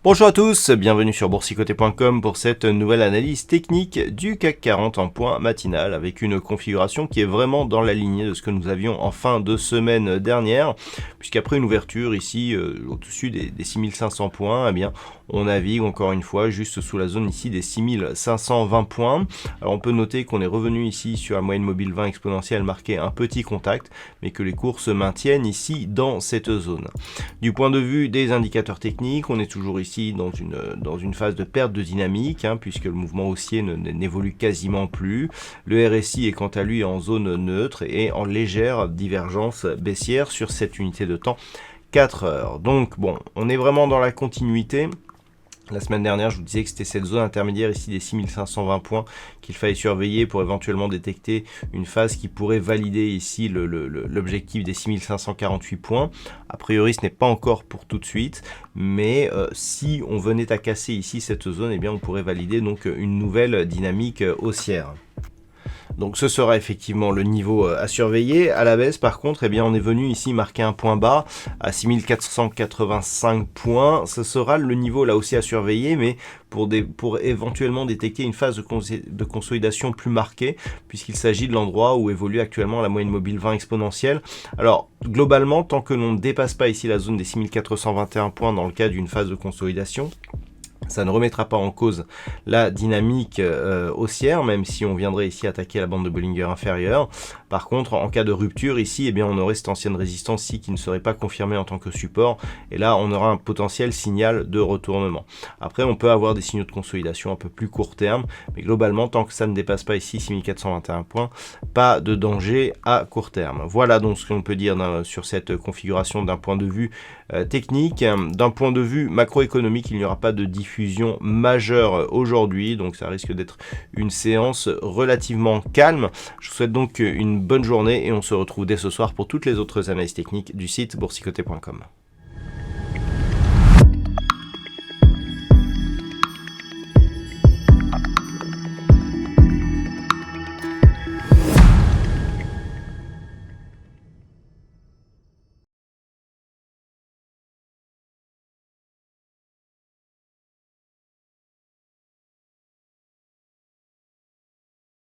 Bonjour à tous, bienvenue sur boursicoté.com pour cette nouvelle analyse technique du CAC 40 en point matinal avec une configuration qui est vraiment dans la lignée de ce que nous avions en fin de semaine dernière, puisqu'après une ouverture ici au-dessus des 6500 points, eh bien on navigue encore une fois juste sous la zone ici des 6520 points. Alors on peut noter qu'on est revenu ici sur la moyenne mobile 20 exponentielle marqué un petit contact, mais que les cours se maintiennent ici dans cette zone. Du point de vue des indicateurs techniques, on est toujours ici dans une phase de perte de dynamique, puisque le mouvement haussier n'évolue quasiment plus. Le RSI est quant à lui en zone neutre et en légère divergence baissière sur cette unité de temps 4 heures. Donc bon, on est vraiment dans la continuité. La semaine dernière, je vous disais que c'était cette zone intermédiaire ici des 6520 points qu'il fallait surveiller pour éventuellement détecter une phase qui pourrait valider ici l'objectif des 6548 points. A priori, ce n'est pas encore pour tout de suite, mais si on venait à casser ici cette zone, eh bien, on pourrait valider donc une nouvelle dynamique haussière. Donc ce sera effectivement le niveau à surveiller. À la baisse par contre, eh bien, on est venu ici marquer un point bas à 6485 points. Ce sera le niveau là aussi à surveiller, mais pour éventuellement détecter une phase de consolidation plus marquée, puisqu'il s'agit de l'endroit où évolue actuellement la moyenne mobile 20 exponentielle. Alors globalement, tant que l'on ne dépasse pas ici la zone des 6421 points dans le cas d'une phase de consolidation, ça ne remettra pas en cause la dynamique haussière, même si on viendrait ici attaquer la bande de Bollinger inférieure. Par contre, en cas de rupture ici, eh bien, on aurait cette ancienne résistance ici qui ne serait pas confirmée en tant que support. Et là, on aura un potentiel signal de retournement. Après, on peut avoir des signaux de consolidation un peu plus court terme. Mais globalement, tant que ça ne dépasse pas ici 6421 points, pas de danger à court terme. Voilà donc ce qu'on peut dire sur cette configuration d'un point de vue technique. D'un point de vue macroéconomique, il n'y aura pas de diffusion majeure aujourd'hui, donc ça risque d'être une séance relativement calme. Je vous souhaite donc une bonne journée et on se retrouve dès ce soir pour toutes les autres analyses techniques du site boursicoté.com.